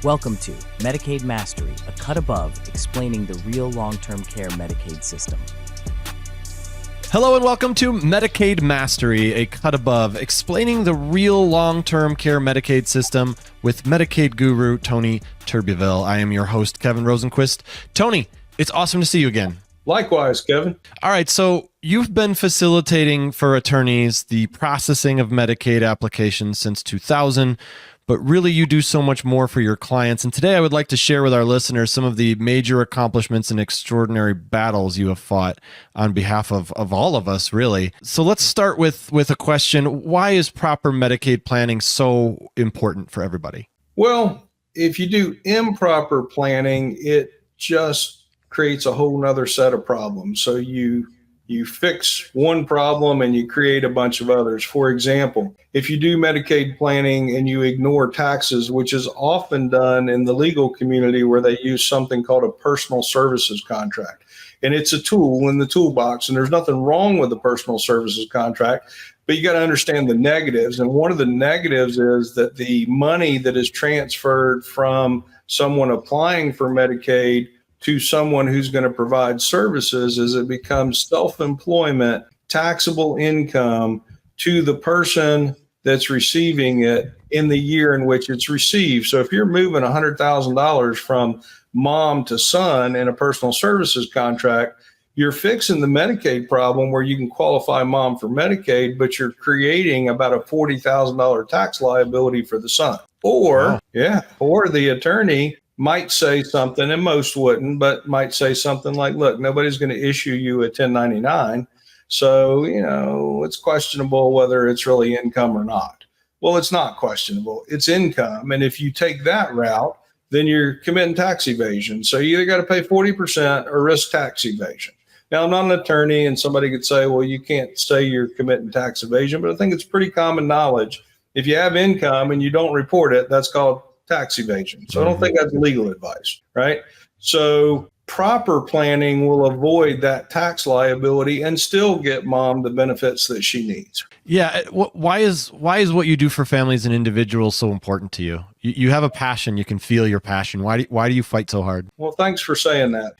Welcome to Medicaid Mastery, a cut above explaining the real long-term care Medicaid system. Hello and welcome to Medicaid Mastery, a cut above explaining the real long-term care Medicaid system with Medicaid guru Tony Turbeville. I am your host, Kevin Rosenquist. Tony, it's awesome to see you again. Likewise, Kevin. All right, so you've been facilitating for attorneys the processing of Medicaid applications since 2000, but really you do so much more for your clients. And today I would like to share with our listeners some of the major accomplishments and extraordinary battles you have fought on behalf of all of us, really. So let's start with a question. Why is proper Medicaid planning so important for everybody? Well, if you do improper planning, it just creates a whole nother set of problems. So you fix one problem and you create a bunch of others. For example, if you do Medicaid planning and you ignore taxes, which is often done in the legal community where they use something called a personal services contract. And it's a tool in the toolbox, and there's nothing wrong with the personal services contract, but you got to understand the negatives. And one of the negatives is that the money that is transferred from someone applying for Medicaid to someone who's going to provide services as it becomes self-employment, taxable income to the person that's receiving it in the year in which it's received. So if you're moving $100,000 from mom to son in a personal services contract, you're fixing the Medicaid problem where you can qualify mom for Medicaid, but you're creating about a $40,000 tax liability for the son. Or the attorney might say something, and most wouldn't, but might say something like, look, nobody's going to issue you a 1099. So, it's questionable whether it's really income or not. Well, it's not questionable. It's income. And if you take that route, then you're committing tax evasion. So you either got to pay 40% or risk tax evasion. Now, I'm not an attorney, and somebody could say, well, you can't say you're committing tax evasion, but I think it's pretty common knowledge. If you have income and you don't report it, that's called tax evasion. So I don't think that's legal advice, right? So proper planning will avoid that tax liability and still get mom the benefits that she needs. Yeah. Why is what you do for families and individuals so important to you? You have a passion. You can feel your passion. Why do you fight so hard? Well, thanks for saying that.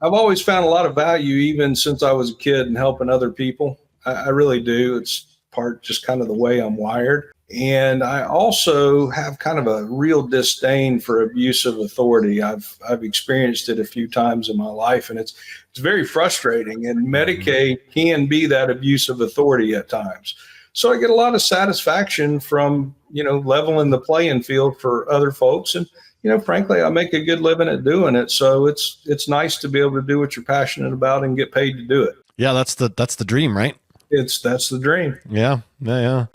I've always found a lot of value, even since I was a kid, in helping other people. I really do. It's part just kind of the way I'm wired. And I also have kind of a real disdain for abusive authority. I've experienced it a few times in my life, and it's very frustrating. And Medicaid can be that abusive authority at times. So I get a lot of satisfaction from, leveling the playing field for other folks. And, frankly, I make a good living at doing it. So it's nice to be able to do what you're passionate about and get paid to do it. Yeah, that's the dream, right? That's the dream. Yeah.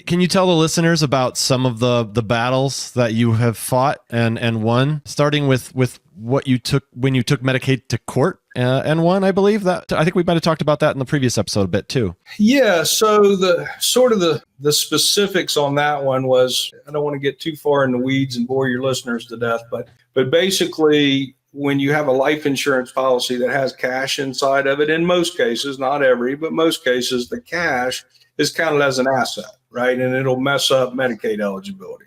Can you tell the listeners about some of the battles that you have fought and won, starting with what you took when you took Medicaid to court and won? I believe that I think we might have talked about that in the previous episode a bit too. Yeah. So the specifics on that one was, I don't want to get too far in the weeds and bore your listeners to death, but basically, when you have a life insurance policy that has cash inside of it, in most cases, not every, but most cases, the cash is counted as an asset, right? And it'll mess up Medicaid eligibility.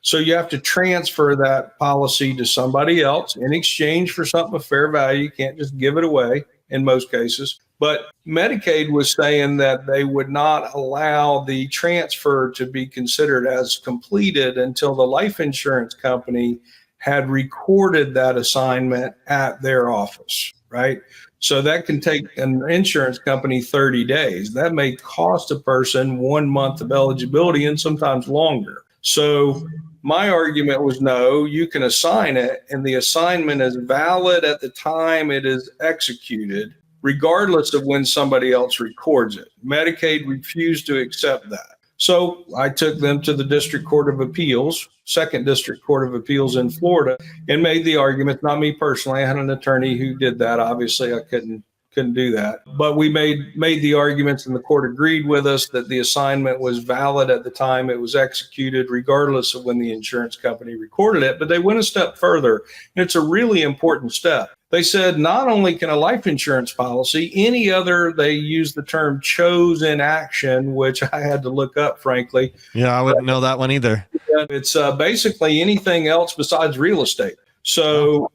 So you have to transfer that policy to somebody else in exchange for something of fair value. You can't just give it away in most cases. But Medicaid was saying that they would not allow the transfer to be considered as completed until the life insurance company had recorded that assignment at their office, right? So that can take an insurance company 30 days. That may cost a person 1 month of eligibility and sometimes longer. So my argument was, no, you can assign it, and the assignment is valid at the time it is executed, regardless of when somebody else records it. Medicaid refused to accept that. So I took them to the District Court of Appeals, Second District Court of Appeals in Florida, and made the argument, not me personally, I had an attorney who did that. Obviously, I couldn't do that. But we made the arguments, and the court agreed with us that the assignment was valid at the time it was executed, regardless of when the insurance company recorded it. But they went a step further, and it's a really important step. They said not only can a life insurance policy, any other, they use the term chose in action, which I had to look up, frankly. Yeah, I wouldn't know that one either. It's basically anything else besides real estate. So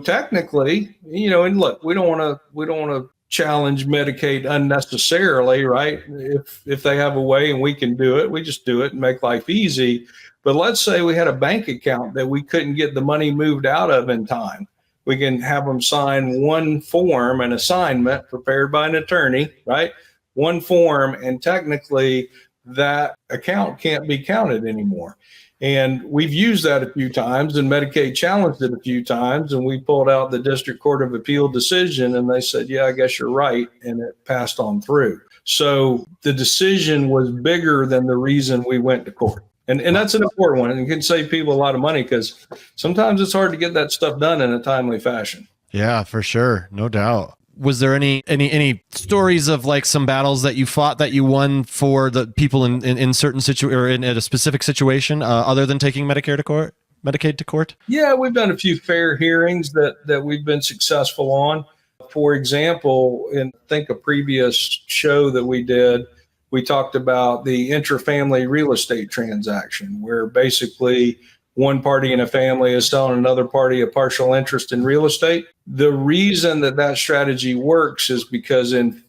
technically, and look, we don't want to challenge Medicaid unnecessarily, right? If they have a way and we can do it, we just do it and make life easy. But let's say we had a bank account that we couldn't get the money moved out of in time. We can have them sign one form, an assignment prepared by an attorney, right? One form, and technically that account can't be counted anymore. And we've used that a few times, and Medicaid challenged it a few times, and we pulled out the District Court of Appeal decision, and they said, yeah, I guess you're right, and it passed on through. So the decision was bigger than the reason we went to court. And that's an important one, and it can save people a lot of money because sometimes it's hard to get that stuff done in a timely fashion. Yeah, for sure. No doubt. Was there any stories of like some battles that you fought that you won for the people in certain or in a specific situation other than taking Medicaid to court? Yeah, we've done a few fair hearings that we've been successful on. For example, in I think a previous show that we did, we talked about the intrafamily real estate transaction, where basically one party in a family is selling another party a partial interest in real estate. The reason that strategy works is because in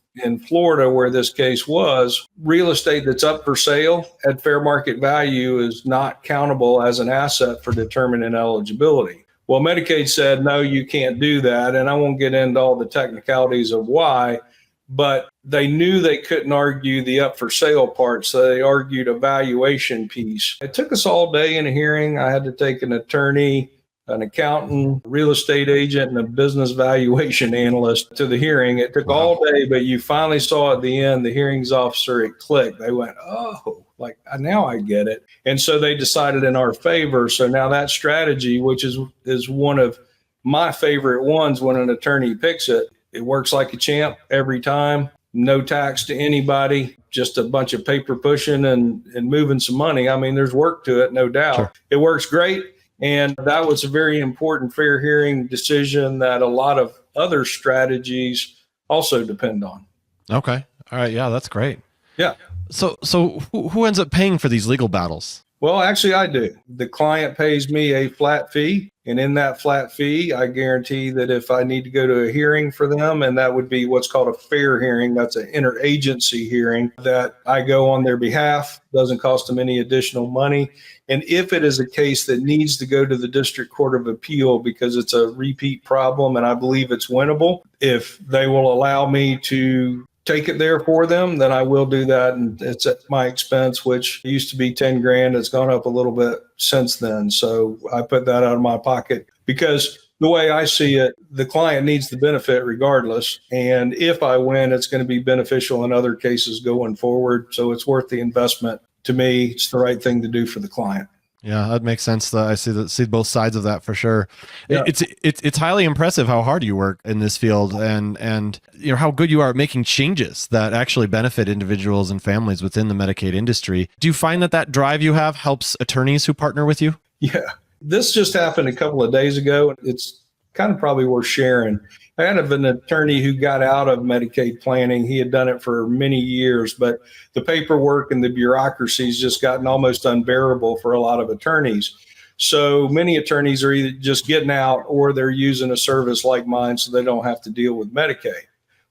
Florida, where this case was, real estate that's up for sale at fair market value is not countable as an asset for determining eligibility. Well, Medicaid said, no, you can't do that. And I won't get into all the technicalities of why, but they knew they couldn't argue the up for sale part, so they argued a valuation piece. It took us all day in a hearing. I had to take an attorney, an accountant, real estate agent, and a business valuation analyst to the hearing. It took all day, but you finally saw at the end, the hearings officer, it clicked. They went, oh, like now I get it. And so they decided in our favor. So now that strategy, which is one of my favorite ones when an attorney picks it, it works like a champ every time. No tax to anybody, just a bunch of paper pushing and moving some money. I mean, there's work to it, no doubt. Sure. It works great. And that was a very important fair hearing decision that a lot of other strategies also depend on. Okay. All right. Yeah, that's great. Yeah. So who ends up paying for these legal battles? Well, actually, I do. The client pays me a flat fee. And in that flat fee, I guarantee that if I need to go to a hearing for them, and that would be what's called a fair hearing, that's an interagency hearing, that I go on their behalf, doesn't cost them any additional money. And if it is a case that needs to go to the District Court of Appeal because it's a repeat problem and I believe it's winnable, if they will allow me to take it there for them, then I will do that. And it's at my expense, which used to be 10 grand. It's gone up a little bit since then. So I put that out of my pocket because the way I see it, the client needs the benefit regardless. And if I win, it's going to be beneficial in other cases going forward. So it's worth the investment. To me, it's the right thing to do for the client. Yeah, that makes sense. I see both sides of that for sure. Yeah. It's highly impressive how hard you work in this field and how good you are at making changes that actually benefit individuals and families within the Medicaid industry. Do you find that drive you have helps attorneys who partner with you? Yeah, this just happened a couple of days ago. It's kind of probably worth sharing. I had an attorney who got out of Medicaid planning. He had done it for many years, but the paperwork and the bureaucracy's just gotten almost unbearable for a lot of attorneys. So many attorneys are either just getting out or they're using a service like mine so they don't have to deal with Medicaid.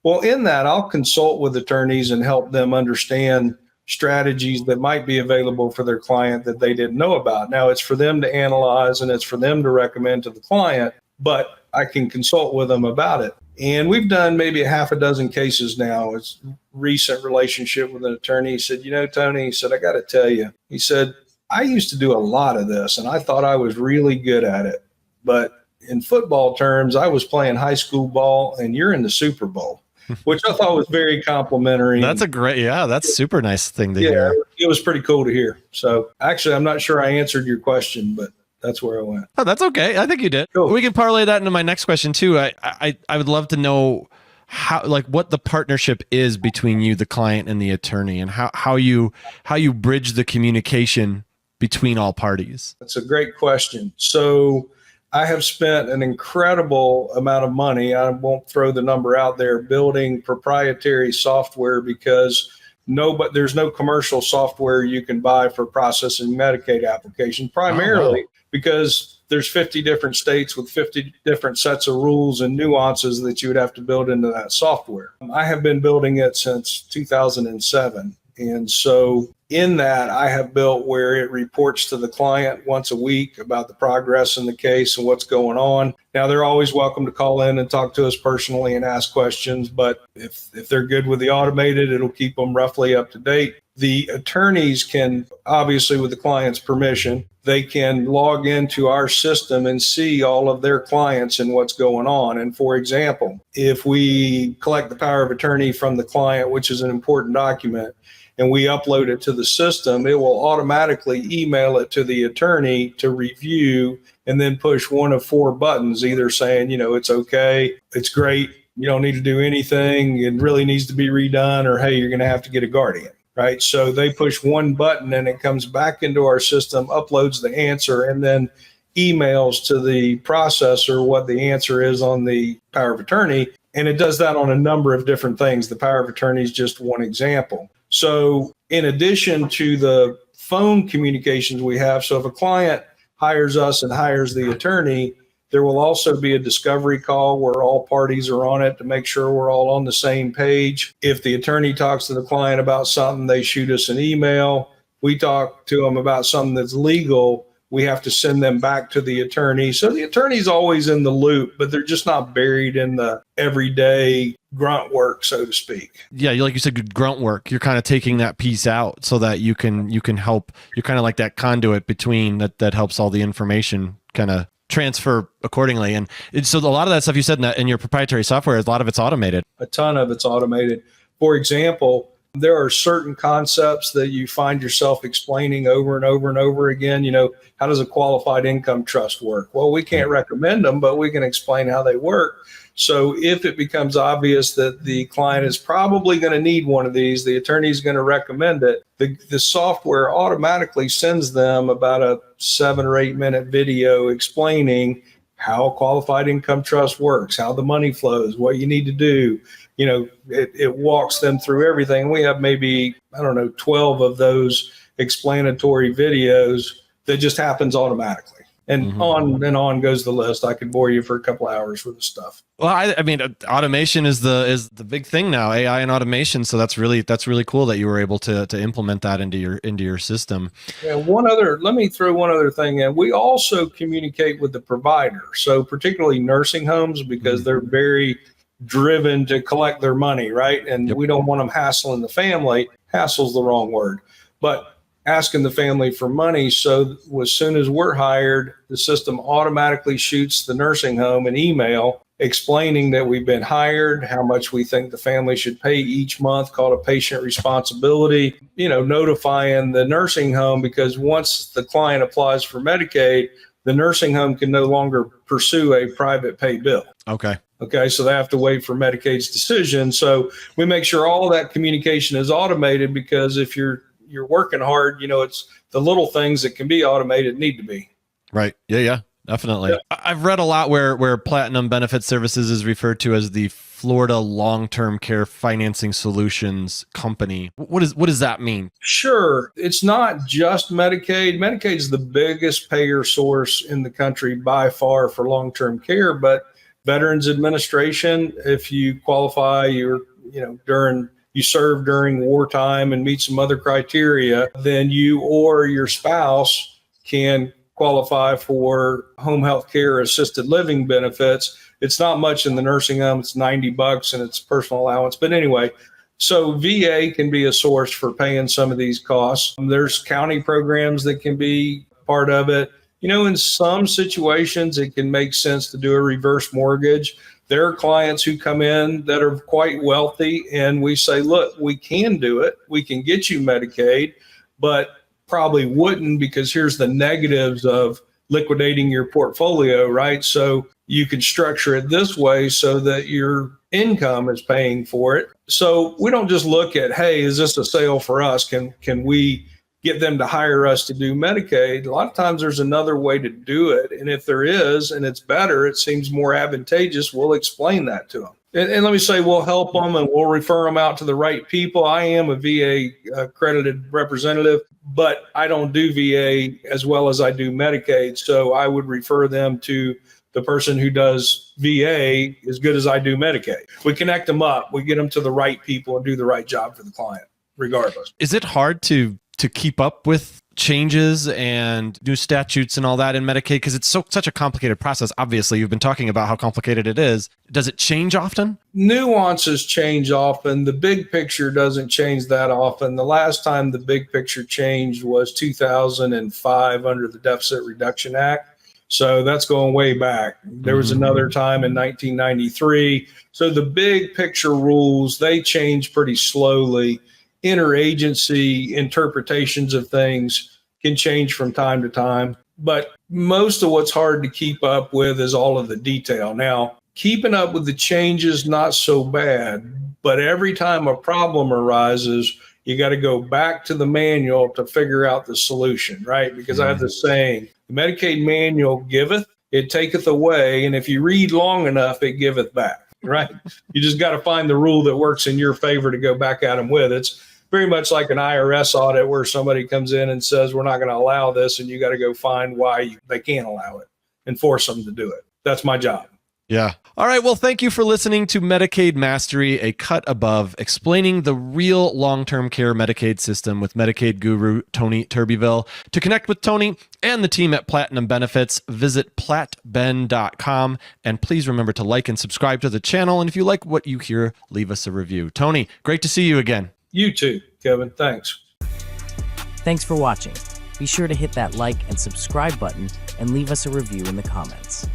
Well, in that, I'll consult with attorneys and help them understand strategies that might be available for their client that they didn't know about. Now, it's for them to analyze and it's for them to recommend to the client, but I can consult with them about it. And we've done maybe a half a dozen cases now. It's a recent relationship with an attorney. He said, Tony, he said, I got to tell you, he said, I used to do a lot of this and I thought I was really good at it. But in football terms, I was playing high school ball and you're in the Super Bowl, which I thought was very complimentary. That's super nice thing to hear. It was pretty cool to hear. So actually, I'm not sure I answered your question, but that's where I went. Oh, that's okay. I think you did. Cool. We can parlay that into my next question too. I would love to know how, what the partnership is between you, the client, and the attorney, and how you bridge the communication between all parties. That's a great question. So I have spent an incredible amount of money. I won't throw the number out there, building proprietary software, because there's no commercial software you can buy for processing Medicaid applications, primarily because there's 50 different states with 50 different sets of rules and nuances that you would have to build into that software. I have been building it since 2007. And so in that, I have built where it reports to the client once a week about the progress in the case and what's going on. Now, they're always welcome to call in and talk to us personally and ask questions, but if they're good with the automated, it'll keep them roughly up to date. The attorneys can, obviously with the client's permission, they can log into our system and see all of their clients and what's going on. And for example, if we collect the power of attorney from the client, which is an important document, and we upload it to the system, it will automatically email it to the attorney to review and then push one of 4 buttons, either saying, it's okay, it's great, you don't need to do anything, it really needs to be redone, or hey, you're going to have to get a guardian, right? So they push one button and it comes back into our system, uploads the answer, and then emails to the processor what the answer is on the power of attorney. And it does that on a number of different things. The power of attorney is just one example. So in addition to the phone communications we have, so if a client hires us and hires the attorney, there will also be a discovery call where all parties are on it to make sure we're all on the same page. If the attorney talks to the client about something, they shoot us an email. We talk to them about something that's legal. We have to send them back to the attorney. So the attorney's always in the loop, but they're just not buried in the everyday grunt work, so to speak. Yeah, like you said, grunt work. You're kind of taking that piece out so that you can help. You're kind of like that conduit between that helps all the information kind of transfer accordingly. And so a lot of that stuff you said in your proprietary software, a lot of it's automated. A ton of it's automated. For example, there are certain concepts that you find yourself explaining over and over and over again. How does a qualified income trust work? Well, we can't recommend them, but we can explain how they work. So if it becomes obvious that the client is probably going to need one of these, the attorney is going to recommend it, the software automatically sends them about a 7 or 8 minute video explaining how a qualified income trust works, how the money flows, what you need to do. It walks them through everything. We have maybe, 12 of those explanatory videos that just happens automatically. And on and on goes the list. I could bore you for a couple hours with the stuff. Well, I mean, automation is the big thing now, AI and automation. So that's really cool that you were able to implement that into your system. Yeah. Let me throw one other thing in. We also communicate with the provider. So particularly nursing homes, because they're very driven to collect their money, right? And we don't want them hassling the family. Hassle's the wrong word, but asking the family for money. So as soon as we're hired, the system automatically shoots the nursing home an email explaining that we've been hired, how much we think the family should pay each month, called a patient responsibility, notifying the nursing home, because once the client applies for Medicaid, the nursing home can no longer pursue a private pay bill. Okay, so they have to wait for Medicaid's decision. So we make sure all of that communication is automated, because if you're working hard, it's the little things that can be automated need to be. Right. Yeah, definitely. Yeah. I've read a lot where Platinum Benefit Services is referred to as the Florida Long-Term Care Financing Solutions Company. What does that mean? Sure. It's not just Medicaid. Medicaid is the biggest payer source in the country by far for long-term care, but Veterans Administration, if you qualify, you serve during wartime and meet some other criteria, then you or your spouse can qualify for home health care assisted living benefits. It's not much in the nursing home. It's $90 and it's personal allowance. But anyway, so VA can be a source for paying some of these costs. There's county programs that can be part of it. In some situations, it can make sense to do a reverse mortgage. There are clients who come in that are quite wealthy, and we say, look, we can do it. We can get you Medicaid, but probably wouldn't, because here's the negatives of liquidating your portfolio, right? So you can structure it this way so that your income is paying for it. So we don't just look at, hey, is this a sale for us? Can we get them to hire us to do Medicaid. A lot of times there's another way to do it. And if there is, and it's better, it seems more advantageous, we'll explain that to them. And let me say, we'll help them and we'll refer them out to the right people. I am a VA accredited representative, but I don't do VA as well as I do Medicaid. So I would refer them to the person who does VA as good as I do Medicaid. We connect them up. We get them to the right people and do the right job for the client, regardless. Is it hard to keep up with changes and new statutes and all that in Medicaid? Because it's such a complicated process. Obviously, you've been talking about how complicated it is. Does it change often? Nuances change often. The big picture doesn't change that often. The last time the big picture changed was 2005 under the Deficit Reduction Act. So that's going way back. There was another time in 1993. So the big picture rules, they change pretty slowly. Interagency interpretations of things can change from time to time, but most of what's hard to keep up with is all of the detail. Now, keeping up with the changes, not so bad, but every time a problem arises, you got to go back to the manual to figure out the solution, right? Because I have this saying, the Medicaid manual giveth, it taketh away, and if you read long enough, it giveth back, right? You just got to find the rule that works in your favor to go back at them with. It's very much like an IRS audit where somebody comes in and says, we're not going to allow this, and you got to go find why they can't allow it and force them to do it. That's my job. Yeah. All right. Well, thank you for listening to Medicaid Mastery, a cut above, explaining the real long-term care Medicaid system with Medicaid guru Tony Turbeville. To connect with Tony and the team at Platinum Benefits, visit platben.com. And please remember to like and subscribe to the channel. And if you like what you hear, leave us a review. Tony, great to see you again. You too, Kevin. Thanks. Thanks for watching. Be sure to hit that like and subscribe button and leave us a review in the comments.